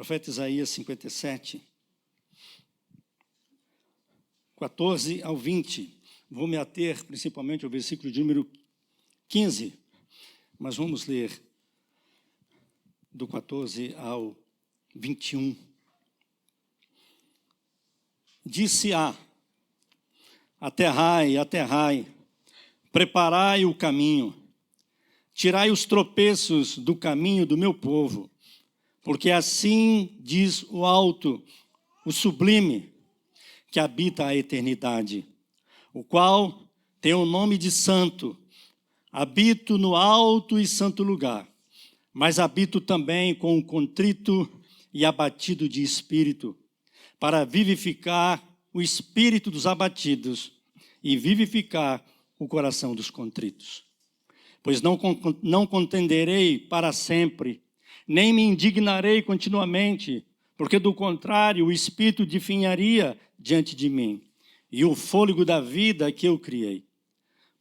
Profeta Isaías 57, 14 ao 20. Vou me ater principalmente ao versículo de número 15, mas vamos ler do 14 ao 21. Disse aterrai, aterrai, preparai o caminho, tirai os tropeços do caminho do meu povo, porque assim diz o alto, o sublime, que habita a eternidade, o qual tem o nome de santo. Habito no alto e santo lugar, mas habito também com o contrito e abatido de espírito, para vivificar o espírito dos abatidos e vivificar o coração dos contritos. Pois não contenderei para sempre, nem me indignarei continuamente, porque do contrário o espírito definharia diante de mim, e o fôlego da vida que eu criei.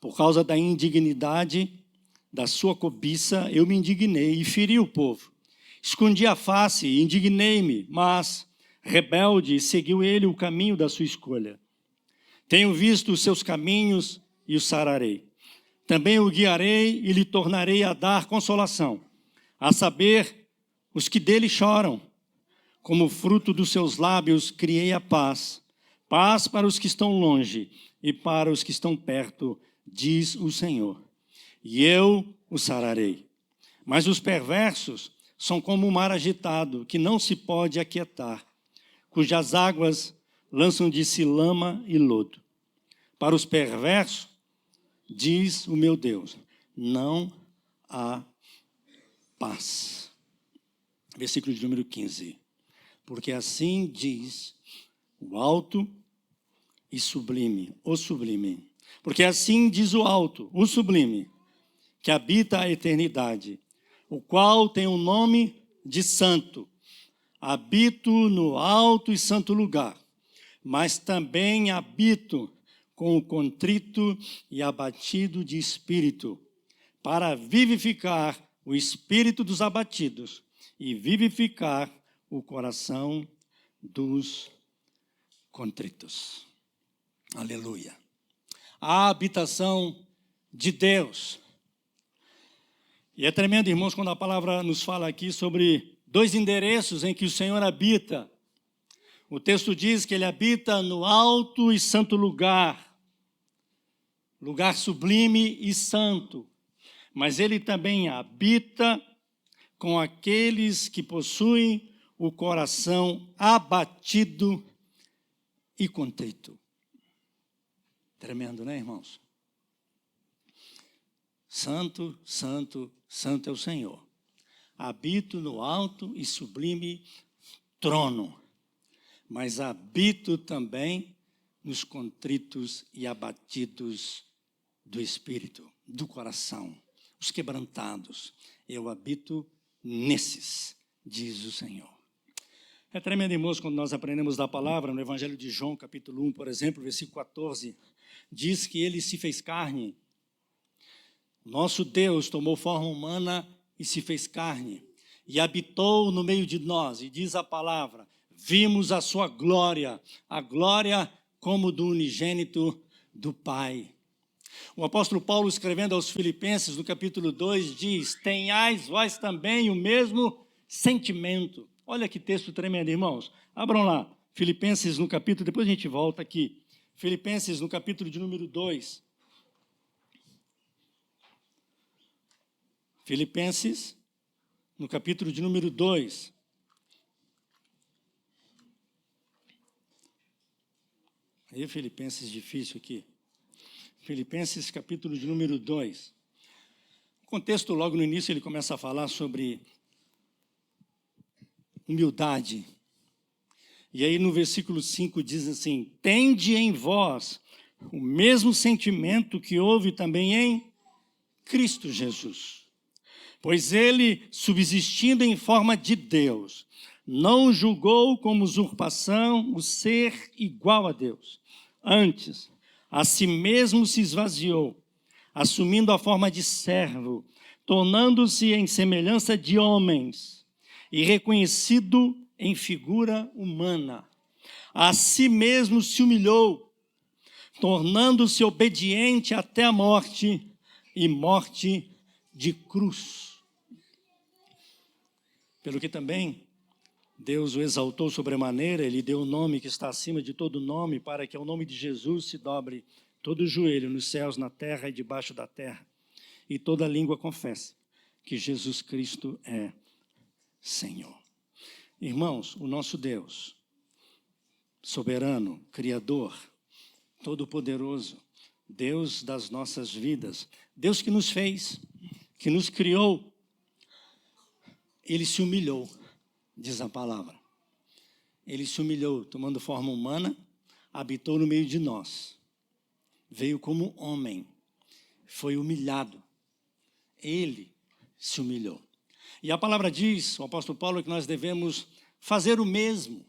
Por causa da indignidade da sua cobiça, eu me indignei e feri o povo. Escondi a face e indignei-me, mas, rebelde, seguiu ele o caminho da sua escolha. Tenho visto os seus caminhos e o sararei. Também o guiarei e lhe tornarei a dar consolação, a saber, os que dele choram. Como fruto dos seus lábios criei a paz, paz para os que estão longe e para os que estão perto, diz o Senhor. E eu o sararei. Mas os perversos são como o mar agitado, que não se pode aquietar, cujas águas lançam de si lama e lodo. Para os perversos, diz o meu Deus, não há paz. Versículo de número 15. Porque assim diz o alto e sublime, o sublime. Porque assim diz o alto, o sublime, que habita a eternidade, o qual tem o nome de santo. Habito no alto e santo lugar, mas também habito com o contrito e abatido de espírito, para vivificar o espírito dos abatidos e vivificar o coração dos contritos. Aleluia. A habitação de Deus. E é tremendo, irmãos, quando a palavra nos fala aqui sobre dois endereços em que o Senhor habita. O texto diz que ele habita no alto e santo lugar, lugar sublime e santo. Mas ele também habita com aqueles que possuem o coração abatido e contrito. Tremendo, né, irmãos? Santo, santo, santo é o Senhor. Habito no alto e sublime trono, mas habito também nos contritos e abatidos do espírito, do coração, os quebrantados. Eu habito nesses, diz o Senhor. É tremendo, irmãos, quando nós aprendemos da palavra, no Evangelho de João, capítulo 1, por exemplo, versículo 14, diz que ele se fez carne. Nosso Deus tomou forma humana e se fez carne, e habitou no meio de nós, e diz a palavra, vimos a sua glória, a glória como do unigênito do Pai. O apóstolo Paulo, escrevendo aos Filipenses, no capítulo 2, diz, tenhais vós também o mesmo sentimento. Olha que texto tremendo, irmãos. Abram lá, Filipenses no capítulo, depois a gente volta aqui. Filipenses no capítulo de número 2. Filipenses no capítulo de número 2. Aí, Filipenses difícil aqui. Filipenses capítulo de número 2. O contexto, logo no início, ele começa a falar sobre humildade. E aí no versículo 5 diz assim, tende em vós o mesmo sentimento que houve também em Cristo Jesus. Pois ele, subsistindo em forma de Deus, não julgou como usurpação o ser igual a Deus. Antes, a si mesmo se esvaziou, assumindo a forma de servo, tornando-se em semelhança de homens, e reconhecido em figura humana, a si mesmo se humilhou, tornando-se obediente até a morte e morte de cruz. Pelo que também Deus o exaltou sobremaneira, ele deu o nome que está acima de todo nome, para que ao nome de Jesus se dobre todo o joelho nos céus, na terra e debaixo da terra, e toda língua confesse que Jesus Cristo é Senhor. Irmãos, o nosso Deus, soberano, Criador, Todo-Poderoso, Deus das nossas vidas, Deus que nos fez, que nos criou, Ele se humilhou, diz a palavra. Ele se humilhou, tomando forma humana, habitou no meio de nós. Veio como homem, foi humilhado. Ele se humilhou. E a palavra diz, o apóstolo Paulo, que nós devemos fazer o mesmo.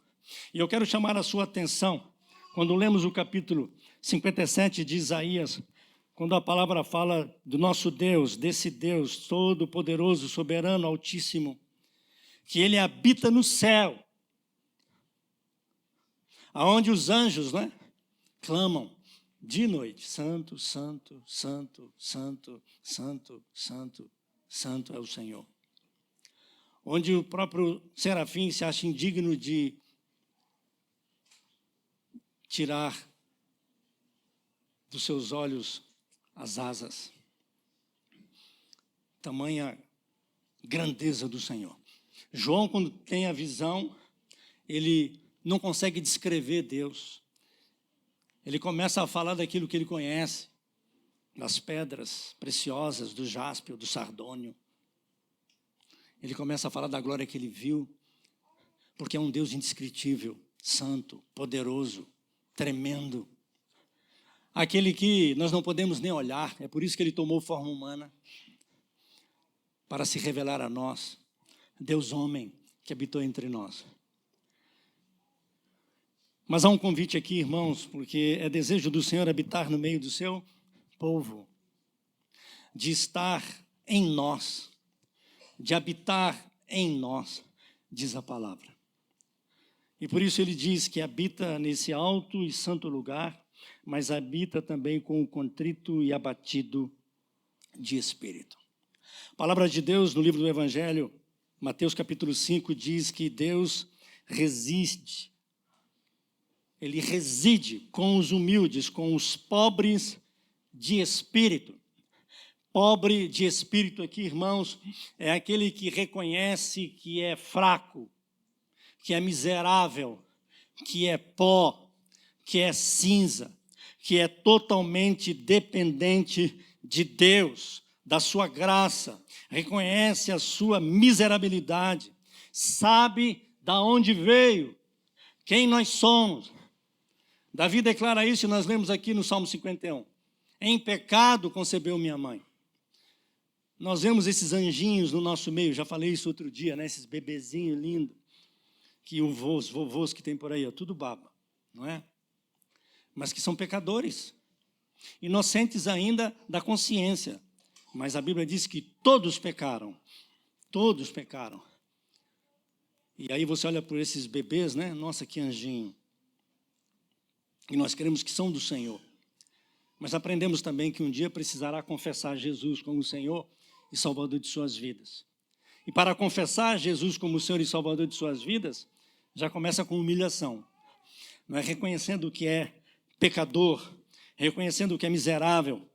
E eu quero chamar a sua atenção, quando lemos o capítulo 57 de Isaías, quando a palavra fala do nosso Deus, desse Deus todo-poderoso, soberano, altíssimo, que Ele habita no céu, aonde os anjos, né, clamam de noite, santo, santo, santo, santo, santo, santo, santo é o Senhor. Onde o próprio serafim se acha indigno de tirar dos seus olhos as asas. Tamanha grandeza do Senhor. João, quando tem a visão, ele não consegue descrever Deus. Ele começa a falar daquilo que ele conhece, das pedras preciosas, do jaspe, do sardônio. Ele começa a falar da glória que ele viu, porque é um Deus indescritível, santo, poderoso, tremendo. Aquele que nós não podemos nem olhar, é por isso que ele tomou forma humana, para se revelar a nós. Deus homem que habitou entre nós. Mas há um convite aqui, irmãos, porque é desejo do Senhor habitar no meio do seu povo, de estar em nós, de habitar em nós, diz a palavra. E por isso ele diz que habita nesse alto e santo lugar, mas habita também com o contrito e abatido de espírito. A palavra de Deus no livro do Evangelho, Mateus capítulo 5, diz que Deus reside. Ele reside com os humildes, com os pobres de espírito. Pobre de espírito aqui, irmãos, é aquele que reconhece que é fraco, que é miserável, que é pó, que é cinza, que é totalmente dependente de Deus, da sua graça, reconhece a sua miserabilidade, sabe da onde veio, quem nós somos. Davi declara isso e nós lemos aqui no Salmo 51. Em pecado concebeu minha mãe. Nós vemos esses anjinhos no nosso meio, já falei isso outro dia, né? Esses bebezinhos lindos, que os vovôs que tem por aí, tudo baba, não é? Mas que são pecadores, inocentes ainda da consciência. Mas a Bíblia diz que todos pecaram. Todos pecaram. E aí você olha por esses bebês, né? Nossa, que anjinho. E nós queremos que são do Senhor. Mas aprendemos também que um dia precisará confessar Jesus como Senhor e Salvador de suas vidas. E para confessar Jesus como Senhor e Salvador de suas vidas, já começa com humilhação. Não é reconhecendo que é pecador, reconhecendo que é miserável,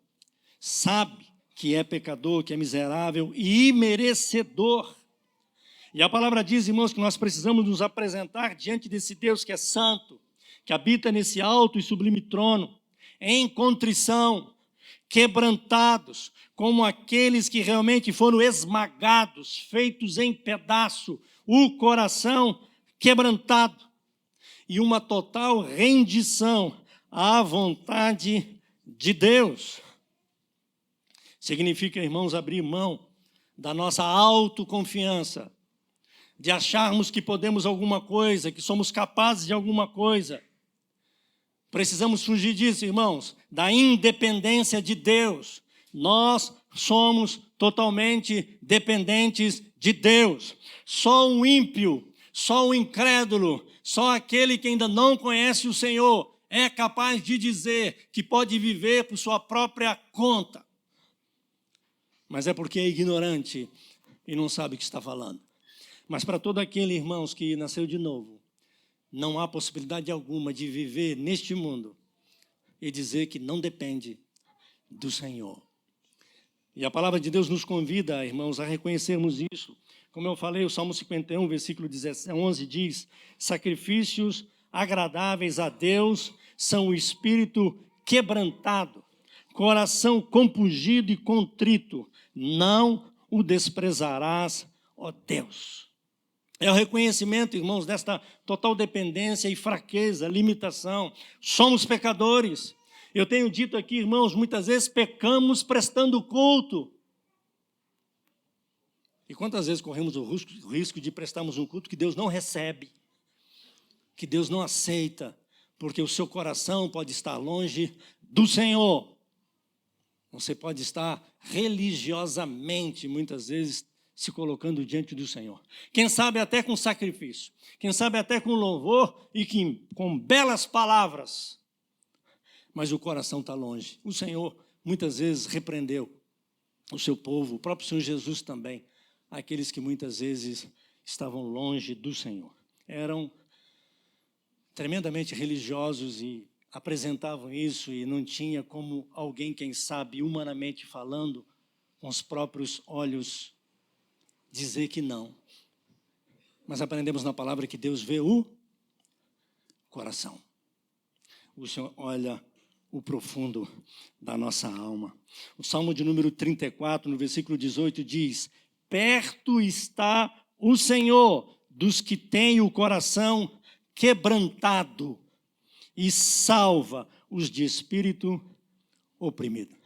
sabe que é pecador, que é miserável e imerecedor. E a palavra diz, irmãos, que nós precisamos nos apresentar diante desse Deus que é santo, que habita nesse alto e sublime trono, em contrição, quebrantados, como aqueles que realmente foram esmagados, feitos em pedaço, o coração quebrantado, e uma total rendição à vontade de Deus. Significa, irmãos, abrir mão da nossa autoconfiança, de acharmos que podemos alguma coisa, que somos capazes de alguma coisa. Precisamos fugir disso, irmãos, da independência de Deus. Nós somos totalmente dependentes de Deus. Só um ímpio Só o incrédulo, só aquele que ainda não conhece o Senhor é capaz de dizer que pode viver por sua própria conta. Mas é porque é ignorante e não sabe o que está falando. Mas para todo aquele, irmãos, que nasceu de novo, não há possibilidade alguma de viver neste mundo e dizer que não depende do Senhor. E a palavra de Deus nos convida, irmãos, a reconhecermos isso. Como eu falei, o Salmo 51, versículo 11 diz: sacrifícios agradáveis a Deus são o espírito quebrantado, coração compungido e contrito, não o desprezarás, ó Deus. É o reconhecimento, irmãos, desta total dependência e fraqueza, limitação. Somos pecadores. Eu tenho dito aqui, irmãos, muitas vezes pecamos prestando culto. E quantas vezes corremos o risco de prestarmos um culto que Deus não recebe, que Deus não aceita, porque o seu coração pode estar longe do Senhor. Você pode estar religiosamente, muitas vezes, se colocando diante do Senhor. Quem sabe até com sacrifício, quem sabe até com louvor e com belas palavras, mas o coração está longe. O Senhor muitas vezes repreendeu o seu povo, o próprio Senhor Jesus também, aqueles que muitas vezes estavam longe do Senhor. Eram tremendamente religiosos e apresentavam isso e não tinha como alguém, quem sabe, humanamente falando, com os próprios olhos, dizer que não. Mas aprendemos na palavra que Deus vê o coração. O Senhor olha o profundo da nossa alma. O Salmo de número 34, no versículo 18, diz: perto está o Senhor dos que têm o coração quebrantado e salva os de espírito oprimido.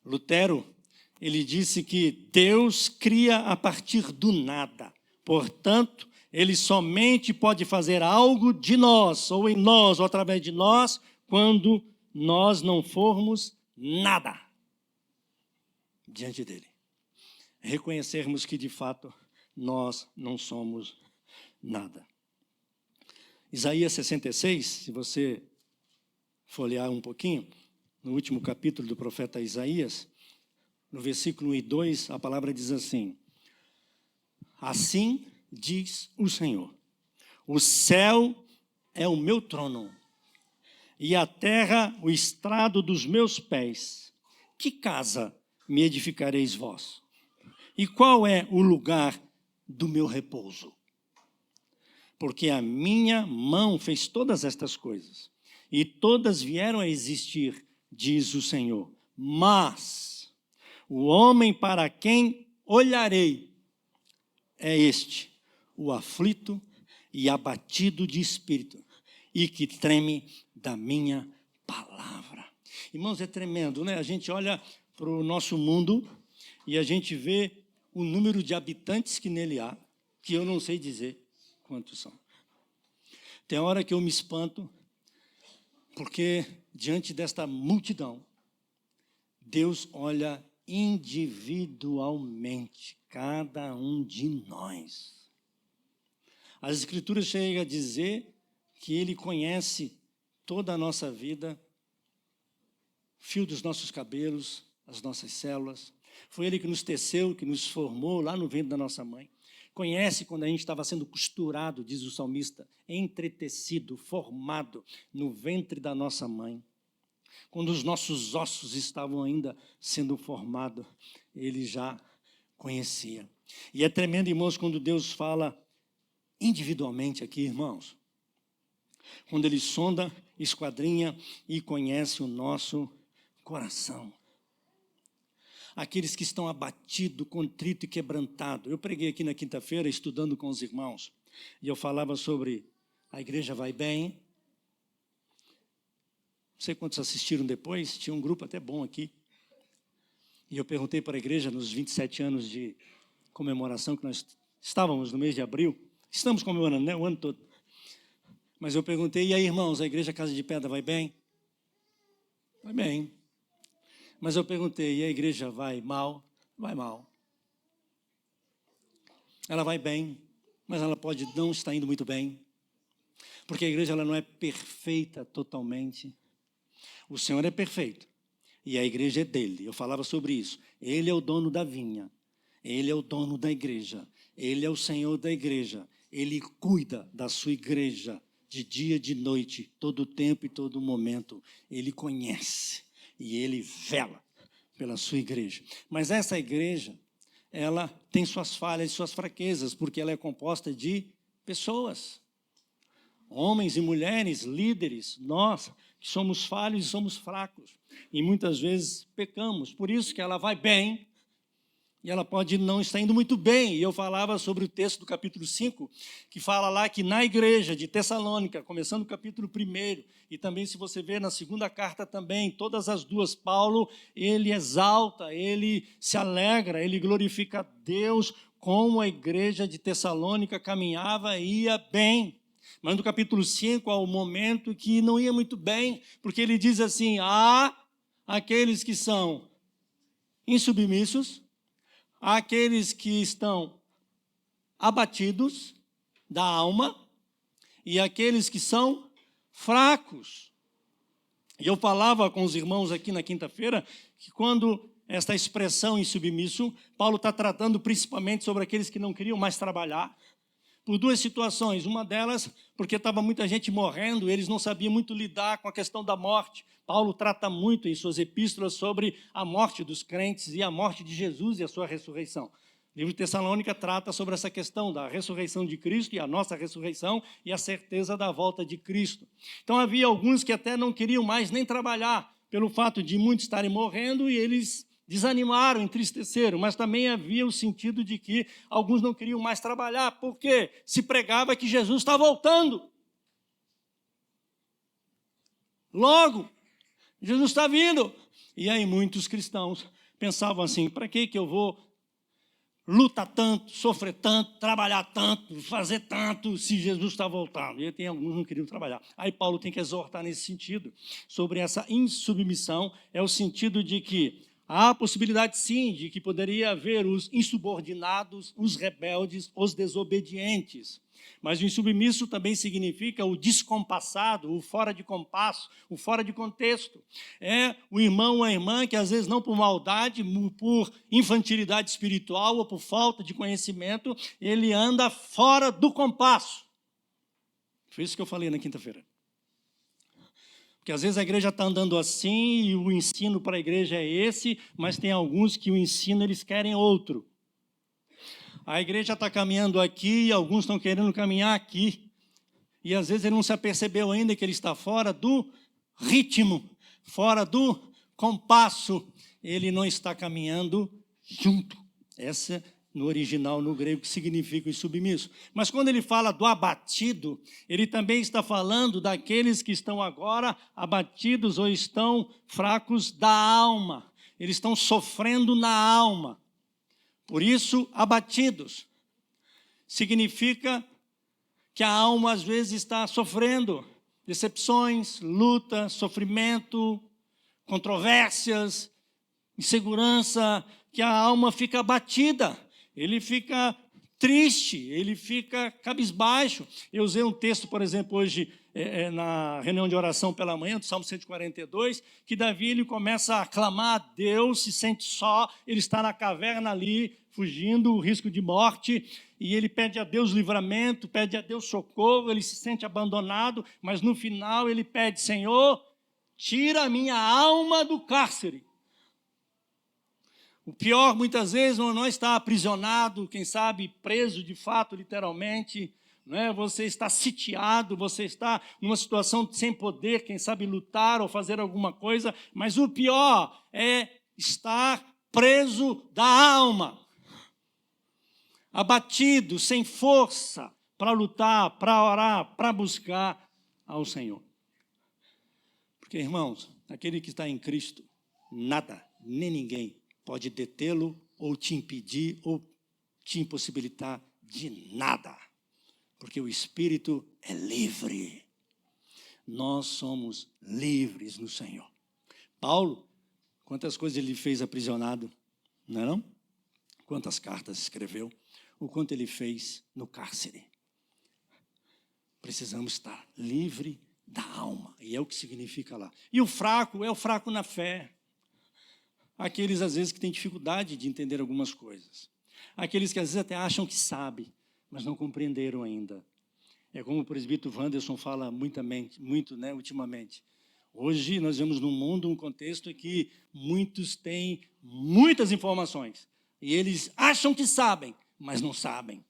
Lutero, ele disse que Deus cria a partir do nada. Portanto, ele somente pode fazer algo de nós, ou em nós, ou através de nós, quando nós não formos nada diante dele. Reconhecermos que, de fato, nós não somos nada. Isaías 66, se você folhear um pouquinho, no último capítulo do profeta Isaías, no versículo 1 e 2, a palavra diz assim: assim diz o Senhor, o céu é o meu trono, e a terra o estrado dos meus pés. Que casa me edificareis vós? E qual é o lugar do meu repouso? Porque a minha mão fez todas estas coisas, e todas vieram a existir, diz o Senhor. Mas o homem para quem olharei é este, o aflito e abatido de espírito, e que treme da minha palavra. Irmãos, é tremendo, né? A gente olha para o nosso mundo e a gente vê o número de habitantes que nele há, que eu não sei dizer quantos são. Tem hora que eu me espanto, porque diante desta multidão, Deus olha individualmente cada um de nós. As Escrituras chegam a dizer que Ele conhece toda a nossa vida, fio dos nossos cabelos, as nossas células. Foi Ele que nos teceu, que nos formou lá no ventre da nossa mãe. Conhece quando a gente estava sendo costurado, diz o salmista, entretecido, formado no ventre da nossa mãe. Quando os nossos ossos estavam ainda sendo formados, Ele já conhecia. E é tremendo, irmãos, quando Deus fala individualmente aqui, irmãos. Quando Ele sonda, esquadrinha e conhece o nosso coração. Aqueles que estão abatidos, contritos e quebrantados. Eu preguei aqui na quinta-feira, estudando com os irmãos, e eu falava sobre a igreja vai bem. Não sei quantos assistiram depois, tinha um grupo até bom aqui. E eu perguntei para a igreja, nos 27 anos de comemoração, que nós estávamos no mês de abril, estamos comemorando, né, o ano todo. Mas eu perguntei, e aí, irmãos, a igreja Casa de Pedra vai bem? Vai bem. Mas eu perguntei, e a igreja vai mal? Vai mal. Ela vai bem. mas ela pode não estar indo muito bem, porque a igreja ela não é perfeita totalmente. O Senhor é perfeito e a igreja é dele. Eu falava sobre isso. Ele é o dono da vinha, ele é o dono da igreja, ele é o Senhor da igreja, ele cuida da sua igreja de dia, de noite, todo o tempo e todo o momento. Ele conhece e ele vela pela sua igreja. Mas essa igreja, ela tem suas falhas e suas fraquezas, porque ela é composta de pessoas. Homens e mulheres, líderes, nós que somos falhos e somos fracos. E muitas vezes pecamos. Por isso que ela vai bem e ela pode não estar indo muito bem. E eu falava sobre o texto do capítulo 5, que fala lá que na igreja de Tessalônica, começando o capítulo 1, e também se você ver na segunda carta também, todas as duas, Paulo, ele exalta, ele se alegra, ele glorifica a Deus, como a igreja de Tessalônica caminhava e ia bem. Mas no capítulo 5 há um momento que não ia muito bem, porque ele diz assim: há aqueles que são insubmissos, há aqueles que estão abatidos da alma e aqueles que são fracos. E eu falava com os irmãos aqui na quinta-feira que quando esta expressão insubmisso, Paulo está tratando principalmente sobre aqueles que não queriam mais trabalhar, por duas situações. Uma delas, porque estava muita gente morrendo, eles não sabiam muito lidar com a questão da morte. Paulo trata muito em suas epístolas sobre a morte dos crentes e a morte de Jesus e a sua ressurreição. O livro de Tessalônica trata sobre essa questão da ressurreição de Cristo e a nossa ressurreição e a certeza da volta de Cristo. Então havia alguns que até não queriam mais nem trabalhar, pelo fato de muitos estarem morrendo, e eles desanimaram, entristeceram, mas também havia o sentido de que alguns não queriam mais trabalhar, porque se pregava que Jesus está voltando. Logo, Jesus está vindo. E aí muitos cristãos pensavam assim: para que eu vou lutar tanto, sofrer tanto, trabalhar tanto, fazer tanto, se Jesus está voltando? E tem alguns que não queriam trabalhar. Aí Paulo tem que exortar nesse sentido, sobre essa insubmissão, é o sentido de que há a possibilidade, sim, de que poderia haver os insubordinados, os rebeldes, os desobedientes. Mas o insubmisso também significa o descompassado, o fora de compasso, o fora de contexto. É o irmão ou a irmã que, às vezes, não por maldade, por infantilidade espiritual ou por falta de conhecimento, ele anda fora do compasso. Foi isso que eu falei na quinta-feira. Porque às vezes a igreja está andando assim e o ensino para a igreja é esse, mas tem alguns que o ensino eles querem outro. A igreja está caminhando aqui e alguns estão querendo caminhar aqui. E às vezes ele não se apercebeu ainda que ele está fora do ritmo, fora do compasso. Ele não está caminhando junto. Essa no original, no grego, que significa o insubmisso. Mas quando ele fala do abatido, ele também está falando daqueles que estão agora abatidos ou estão fracos da alma. Eles estão sofrendo na alma. Por isso, abatidos. Significa que a alma às vezes está sofrendo decepções, luta, sofrimento, controvérsias, insegurança, que a alma fica abatida. Ele fica triste, ele fica cabisbaixo. Eu usei um texto, por exemplo, hoje, na reunião de oração pela manhã, do Salmo 142, que Davi ele começa a clamar a Deus, se sente só, ele está na caverna ali, fugindo o risco de morte, e ele pede a Deus livramento, pede a Deus socorro, ele se sente abandonado, mas no final ele pede: Senhor, tira a minha alma do cárcere. O pior, muitas vezes, não está aprisionado, quem sabe preso de fato, literalmente, né? Você está sitiado, você está numa situação sem poder, quem sabe lutar ou fazer alguma coisa, mas o pior é estar preso da alma, abatido, sem força para lutar, para orar, para buscar ao Senhor. Porque, irmãos, aquele que está em Cristo, nada, nem ninguém pode detê-lo ou te impedir ou te impossibilitar de nada, porque o Espírito é livre. Nós somos livres no Senhor. Paulo, quantas coisas ele fez aprisionado, não é não? quantas cartas escreveu, o quanto ele fez no cárcere. Precisamos estar livre da alma, e é o que significa lá. E o fraco é o fraco na fé. Aqueles, às vezes, que têm dificuldade de entender algumas coisas. Aqueles que, às vezes, até acham que sabem, mas não compreenderam ainda. É como o presbítero Wanderson fala muito, né, ultimamente. Hoje, nós vemos num mundo, um contexto em que muitos têm muitas informações. E eles acham que sabem, mas não sabem.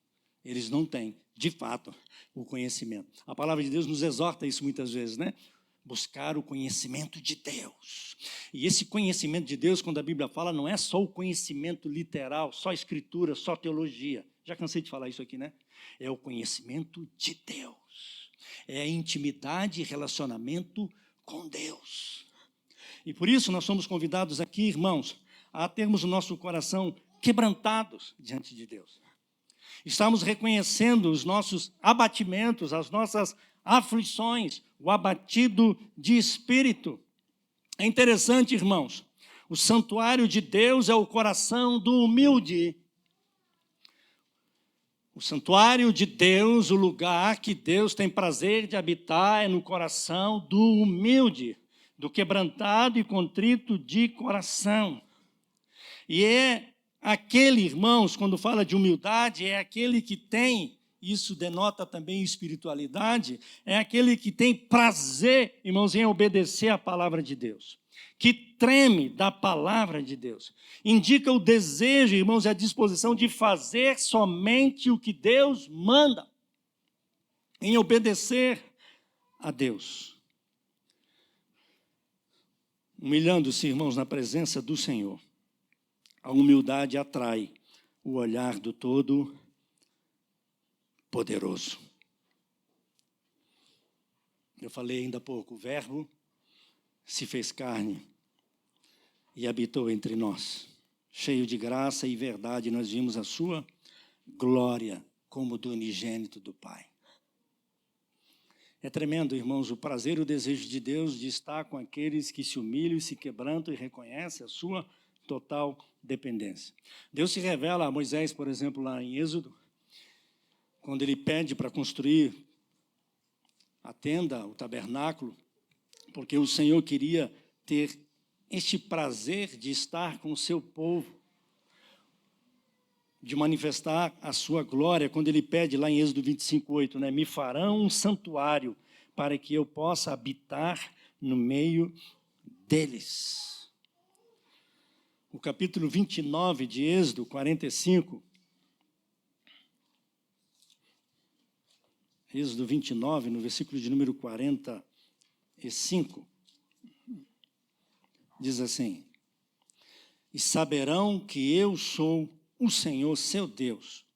Eles não têm, de fato, o conhecimento. A palavra de Deus nos exorta isso muitas vezes, né? Buscar o conhecimento de Deus. E esse conhecimento de Deus, quando a Bíblia fala, não é só o conhecimento literal, só escritura, só teologia. Já cansei de falar isso aqui, né? É o conhecimento de Deus. É a intimidade e relacionamento com Deus. E por isso nós somos convidados aqui, irmãos, a termos o nosso coração quebrantados diante de Deus. Estamos reconhecendo os nossos abatimentos, as nossas aflições, o abatido de espírito. É interessante, irmãos, o santuário de Deus é o coração do humilde. O santuário de Deus, o lugar que Deus tem prazer de habitar, é no coração do humilde, do quebrantado e contrito de coração. E é aquele, irmãos, quando fala de humildade, é aquele que tem, isso denota também espiritualidade, é aquele que tem prazer, irmãos, em obedecer a palavra de Deus, que treme da palavra de Deus. Indica o desejo, irmãos, e a disposição de fazer somente o que Deus manda, em obedecer a Deus. Humilhando-se, irmãos, na presença do Senhor. A humildade atrai o olhar do Todo-Poderoso. Eu falei ainda há pouco, o Verbo se fez carne e habitou entre nós. Cheio de graça e verdade, nós vimos a sua glória como do unigênito do Pai. É tremendo, irmãos, o prazer e o desejo de Deus de estar com aqueles que se humilham e se quebrantam e reconhecem a sua total dependência. Deus se revela a Moisés, por exemplo, lá em Êxodo, quando ele pede para construir a tenda, o tabernáculo, porque o Senhor queria ter este prazer de estar com o seu povo, de manifestar a sua glória, quando ele pede lá em Êxodo 25:8, né? Me farão um santuário para que eu possa habitar no meio deles. O capítulo 29 de Êxodo 45, Êxodo 29, no versículo de número 45, diz assim: E saberão que eu sou o Senhor, seu Deus,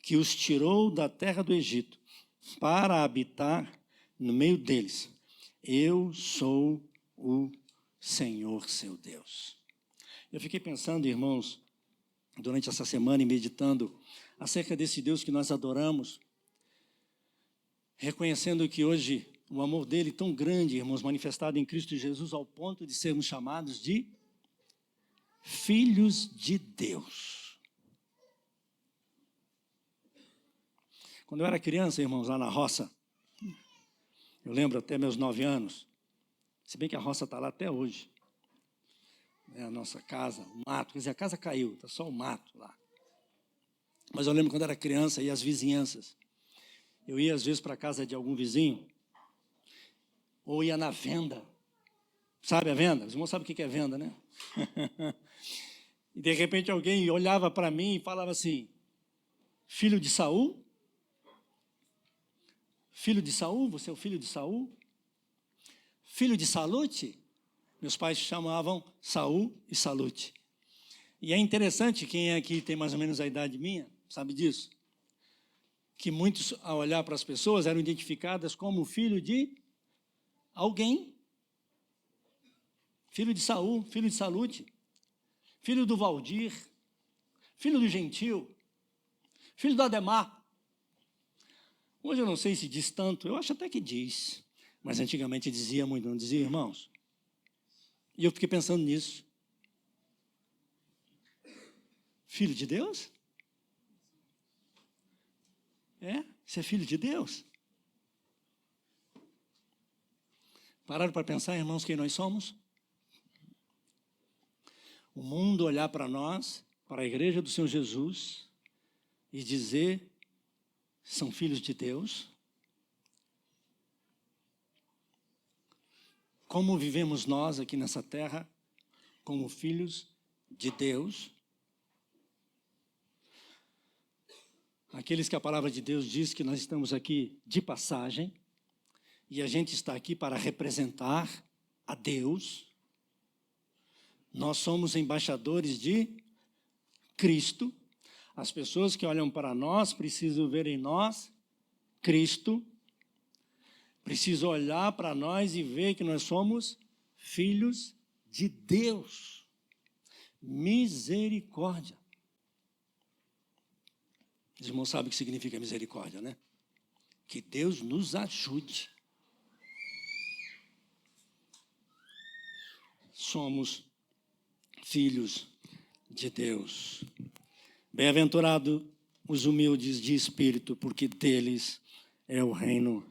que os tirou da terra do Egito, para habitar no meio deles. Eu sou o Senhor, seu Deus. Eu fiquei pensando, irmãos, durante essa semana e meditando acerca desse Deus que nós adoramos, reconhecendo que hoje o amor dele tão grande, irmãos, manifestado em Cristo Jesus, ao ponto de sermos chamados de filhos de Deus. Quando eu era criança, irmãos, lá na roça, eu lembro até meus 9 anos, se bem que a roça está lá até hoje, é a nossa casa, o mato, quer dizer, a casa caiu, está só o mato lá. Mas eu lembro quando era criança e as vizinhanças. Eu ia às vezes para a casa de algum vizinho, ou ia na venda. Sabe a venda? Os irmãos sabem o que é venda, né? E de repente alguém olhava para mim e falava assim: filho de Saul? Filho de Saul? Você é o filho de Saul? Filho de Salute? Meus pais chamavam Saul e Salute. E é interessante, quem aqui tem mais ou menos a idade minha, sabe disso? Que muitos, ao olhar para as pessoas, eram identificadas como filho de alguém. Filho de Saul, filho de Salute, filho do Valdir, filho do Gentil, filho do Ademar. Hoje eu não sei se diz tanto, eu acho até que diz, mas antigamente dizia muito, não dizia, irmãos? E eu fiquei pensando nisso. filho de Deus? Você é filho de Deus? Pararam para pensar, irmãos, quem nós somos? O mundo olhar para nós, para a igreja do Senhor Jesus, e dizer, são filhos de Deus? Como vivemos nós aqui nessa terra, como filhos de Deus? Aqueles que a palavra de Deus diz que nós estamos aqui de passagem, e a gente está aqui para representar a Deus. Nós somos embaixadores de Cristo. As pessoas que olham para nós precisam ver em nós Cristo. Precisam olhar para nós e ver que nós somos filhos de Deus. Misericórdia. Os irmãos sabem o que significa misericórdia, né? Que Deus nos ajude. Somos filhos de Deus. Bem-aventurados os humildes de espírito, porque deles é o reino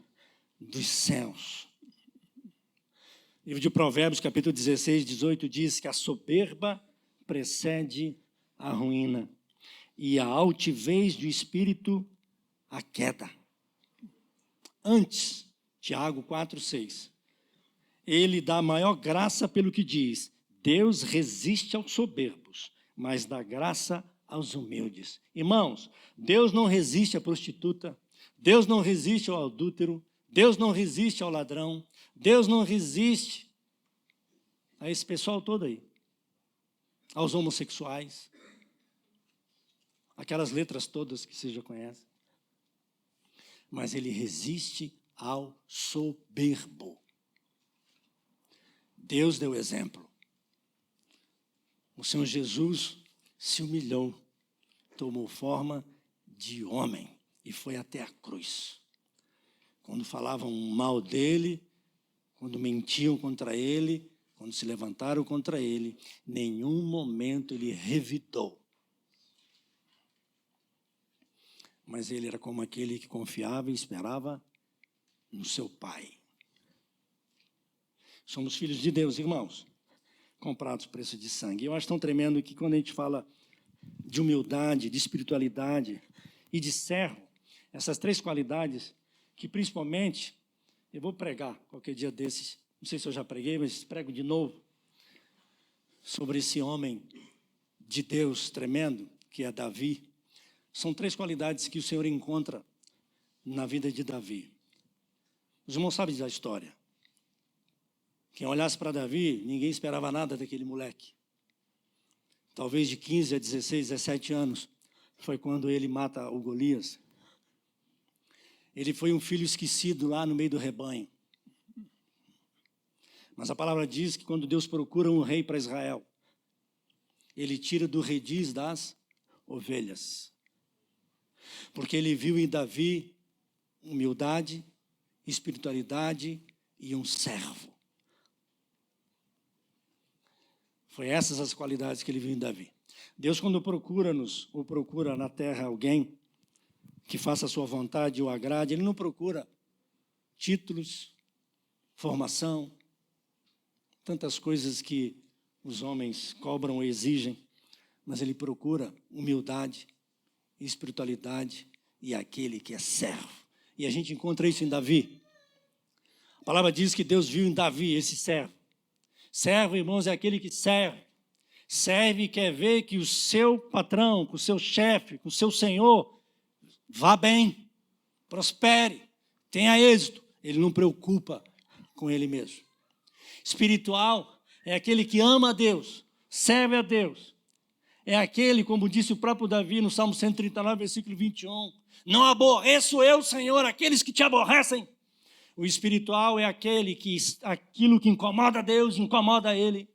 dos céus. O livro de Provérbios, capítulo 16, 18, diz que a soberba precede a ruína e a altivez do espírito a queda. Antes, Tiago 4, 6, ele dá maior graça pelo que diz, Deus resiste aos soberbos, mas dá graça aos humildes. Irmãos, Deus não resiste à prostituta, Deus não resiste ao adúltero, Deus não resiste ao ladrão, Deus não resiste a esse pessoal todo aí, aos homossexuais, aquelas letras todas que você já conhece. Mas ele resiste ao soberbo. Deus deu exemplo. O Senhor Jesus se humilhou, tomou forma de homem e foi até a cruz. Quando falavam mal dele, quando mentiam contra ele, quando se levantaram contra ele, nenhum momento ele revidou. Mas ele era como aquele que confiava e esperava no seu Pai. Somos filhos de Deus, irmãos, comprados por preço de sangue. Eu acho tão tremendo que quando a gente fala de humildade, de espiritualidade e de servo, essas três qualidades que principalmente, eu vou pregar qualquer dia desses, não sei se eu já preguei, mas prego de novo, sobre esse homem de Deus tremendo, que é Davi. São três qualidades que o Senhor encontra na vida de Davi. Os irmãos sabem da história. Quem olhasse para Davi, ninguém esperava nada daquele moleque. Talvez de 15 a 16, 17 anos, foi quando ele mata o Golias. Ele foi um filho esquecido lá no meio do rebanho. Mas a palavra diz que quando Deus procura um rei para Israel, ele tira do rediz das ovelhas. Porque ele viu em Davi humildade, espiritualidade e um servo. Foi essas as qualidades que ele viu em Davi. Deus, quando procura-nos, ou procura na terra alguém que faça a sua vontade e o agrade, ele não procura títulos, formação, tantas coisas que os homens cobram ou exigem, mas ele procura humildade, espiritualidade e aquele que é servo. E a gente encontra isso em Davi. A palavra diz que Deus viu em Davi esse servo. Servo, irmãos, é aquele que serve. Serve e quer ver que o seu patrão, que o seu chefe, que o seu senhor vá bem, prospere, tenha êxito. Ele não preocupa com ele mesmo. Espiritual é aquele que ama a Deus, serve a Deus. É aquele, como disse o próprio Davi no Salmo 139, versículo 21, não aborreço eu, Senhor, aqueles que te aborrecem. O espiritual é aquele que, aquilo que incomoda a Deus, incomoda ele.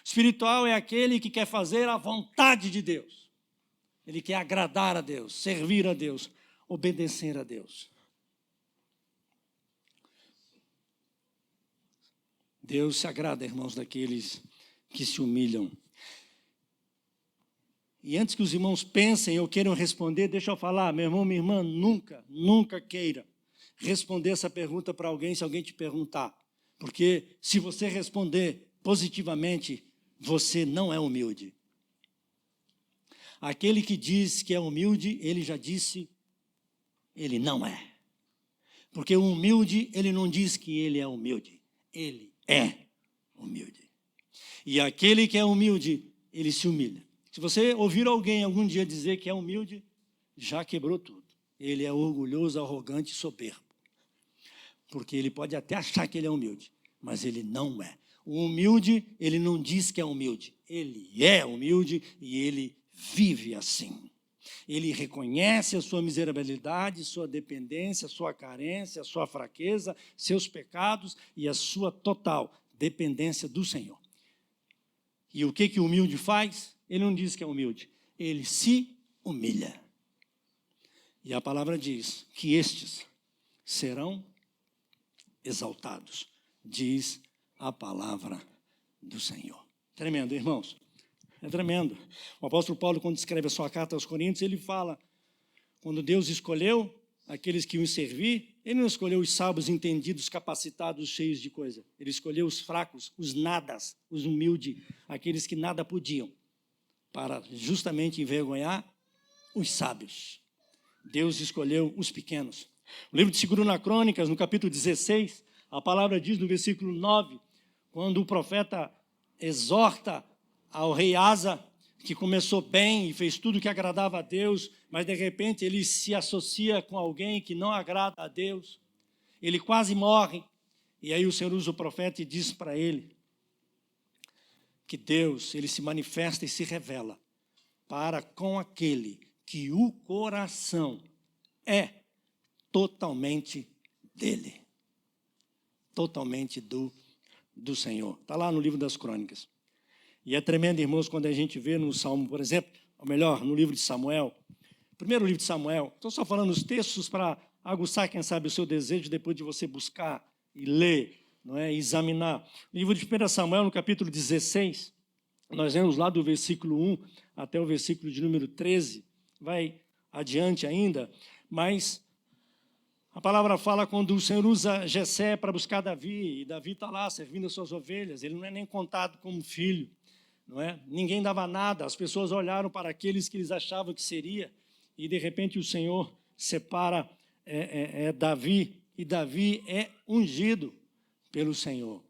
O espiritual é aquele que quer fazer a vontade de Deus. Ele quer agradar a Deus, servir a Deus, obedecer a Deus. Deus se agrada, irmãos, daqueles que se humilham. E antes que os irmãos pensem ou queiram responder, deixa eu falar, meu irmão, minha irmã, nunca queira responder essa pergunta para alguém se alguém te perguntar. Porque se você responder positivamente, você não é humilde. Aquele que diz que é humilde, ele já disse, ele não é. Porque o humilde, ele não diz que ele é humilde, ele é humilde. E aquele que é humilde, ele se humilha. Se você ouvir alguém algum dia dizer que é humilde, já quebrou tudo. Ele é orgulhoso, arrogante e soberbo. Porque ele pode até achar que ele é humilde, mas ele não é. O humilde, ele não diz que é humilde. Ele é humilde e ele vive assim. Ele reconhece a sua miserabilidade, sua dependência, sua carência, sua fraqueza, seus pecados e a sua total dependência do Senhor. E o que o humilde faz? Ele não diz que é humilde, ele se humilha. E a palavra diz que estes serão exaltados, diz a palavra do Senhor. Tremendo, irmãos. É tremendo. O apóstolo Paulo, quando escreve a sua carta aos Coríntios, ele fala, quando Deus escolheu aqueles que iam servir, ele não escolheu os sábios, entendidos, capacitados, cheios de coisa. Ele escolheu os fracos, os nadas, os humildes, aqueles que nada podiam, para justamente envergonhar os sábios. Deus escolheu os pequenos. O livro de 2 Crônicas, no capítulo 16, a palavra diz no versículo 9, quando o profeta exorta ao rei Asa, que começou bem e fez tudo que agradava a Deus, mas de repente ele se associa com alguém que não agrada a Deus, ele quase morre, e aí o Senhor usa o profeta e diz para ele que Deus, ele se manifesta e se revela para com aquele que o coração é totalmente dele, totalmente do Senhor. Está lá no livro das Crônicas. E é tremendo, irmãos, quando a gente vê no Salmo, por exemplo, ou melhor, no livro de Samuel, primeiro livro de Samuel, estou só falando os textos para aguçar, quem sabe, o seu desejo depois de você buscar e ler, não é? Examinar. No livro de 1 Samuel, no capítulo 16, nós vemos lá do versículo 1 até o versículo de número 13, vai adiante ainda, mas a palavra fala quando o Senhor usa Jessé para buscar Davi, e Davi está lá servindo as suas ovelhas, ele não é nem contado como filho, não é? Ninguém dava nada, as pessoas olharam para aqueles que eles achavam que seria, e de repente o Senhor separa Davi, e Davi é ungido pelo Senhor.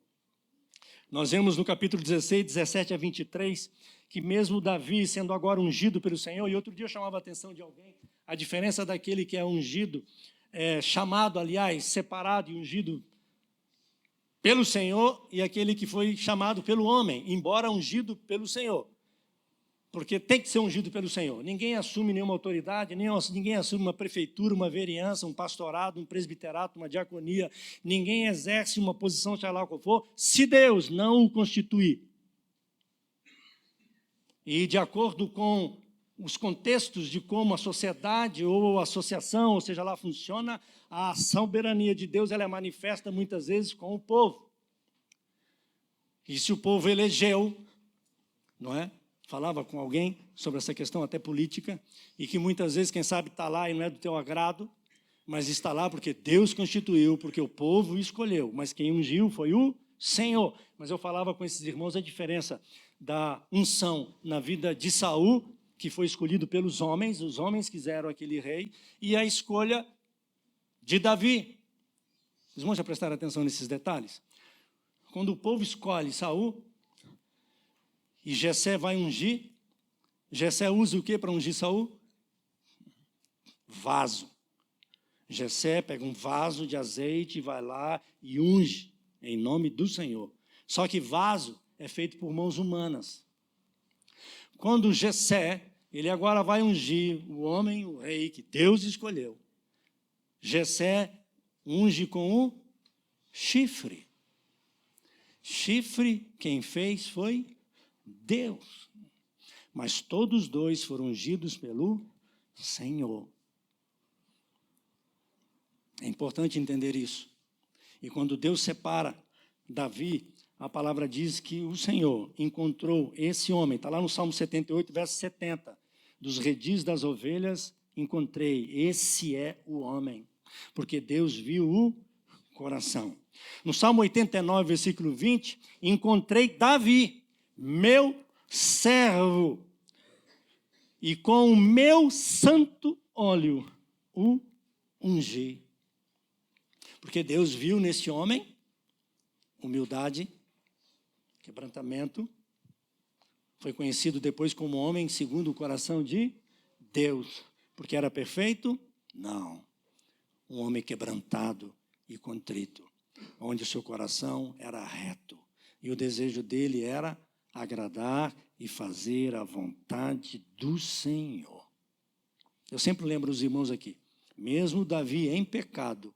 Nós vemos no capítulo 16, 17 a 23, que mesmo Davi sendo agora ungido pelo Senhor, e outro dia eu chamava a atenção de alguém, a diferença daquele que é ungido, chamado, aliás, separado e ungido pelo Senhor, e aquele que foi chamado pelo homem, embora ungido pelo Senhor. Porque tem que ser ungido pelo Senhor. Ninguém assume nenhuma autoridade, ninguém assume uma prefeitura, uma vereança, um pastorado, um presbiterato, uma diaconia. Ninguém exerce uma posição, sei lá qual for, se Deus não o constituir. E de acordo com os contextos de como a sociedade ou a associação, ou seja lá, funciona, a soberania de Deus ela é manifesta muitas vezes com o povo. E se o povo elegeu, não é? Falava com alguém sobre essa questão até política, e que muitas vezes, quem sabe, está lá e não é do teu agrado, mas está lá porque Deus constituiu, porque o povo escolheu, mas quem ungiu foi o Senhor. Mas eu falava com esses irmãos a diferença da unção na vida de Saul, que foi escolhido pelos homens, os homens quiseram aquele rei, e a escolha de Davi. Os irmãos já prestaram atenção nesses detalhes? Quando o povo escolhe Saul, e Jessé vai ungir, Jessé usa o que para ungir Saul? Vaso. Jessé pega um vaso de azeite e vai lá e unge, em nome do Senhor. Só que vaso é feito por mãos humanas. Quando Jessé, ele agora vai ungir o homem, o rei que Deus escolheu. Jessé unge com o chifre. Chifre, quem fez foi Deus. Mas todos dois foram ungidos pelo Senhor. É importante entender isso. E quando Deus separa Davi, a palavra diz que o Senhor encontrou esse homem, está lá no Salmo 78, verso 70. dos redis das ovelhas, encontrei. Esse é o homem, porque Deus viu o coração. No Salmo 89, versículo 20, encontrei Davi, meu servo, e com o meu santo óleo o ungi. Porque Deus viu nesse homem humildade, quebrantamento. Foi conhecido depois como homem segundo o coração de Deus. Porque era perfeito? Não. Um homem quebrantado e contrito, onde o seu coração era reto. E o desejo dele era agradar e fazer a vontade do Senhor. Eu sempre lembro os irmãos aqui, mesmo Davi em pecado,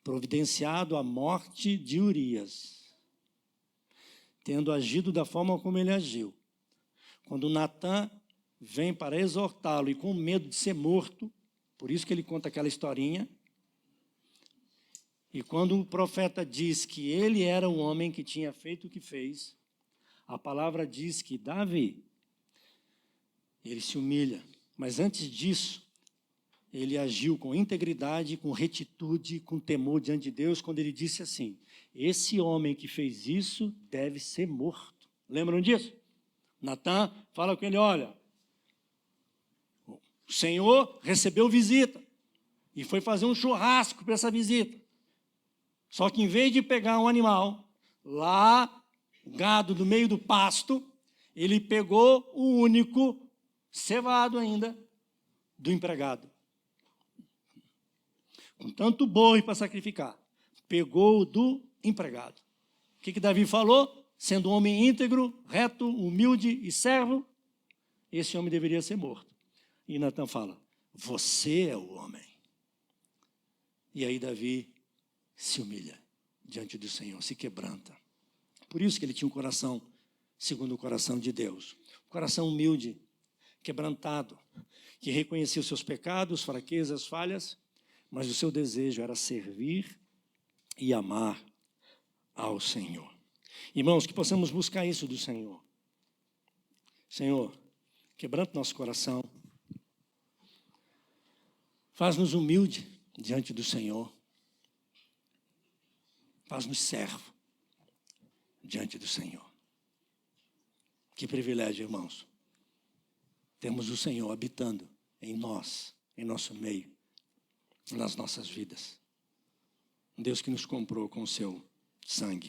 providenciado a morte de Urias, tendo agido da forma como ele agiu, quando Natã vem para exortá-lo e com medo de ser morto, por isso que ele conta aquela historinha, e quando o profeta diz que ele era o homem que tinha feito o que fez, a palavra diz que Davi, ele se humilha, mas antes disso, ele agiu com integridade, com retitude, com temor diante de Deus, quando ele disse assim, esse homem que fez isso deve ser morto. Lembram disso? Natã fala com ele, olha, o Senhor recebeu visita e foi fazer um churrasco para essa visita. Só que em vez de pegar um animal, lá, gado do meio do pasto, ele pegou o único, cevado ainda, do empregado. Com tanto boi para sacrificar, pegou o do empregado. O que Davi falou? Sendo um homem íntegro, reto, humilde e servo, esse homem deveria ser morto. E Natã fala, você é o homem. E aí Davi se humilha diante do Senhor, se quebranta. Por isso que ele tinha um coração segundo o coração de Deus. Um coração humilde, quebrantado, que reconhecia os seus pecados, fraquezas, falhas, mas o seu desejo era servir e amar ao Senhor. Irmãos, que possamos buscar isso do Senhor. Senhor, quebranta nosso coração. Faz-nos humilde diante do Senhor. Faz-nos servo diante do Senhor. Que privilégio, irmãos. Temos o Senhor habitando em nós, em nosso meio, nas nossas vidas. Um Deus que nos comprou com o seu sangue.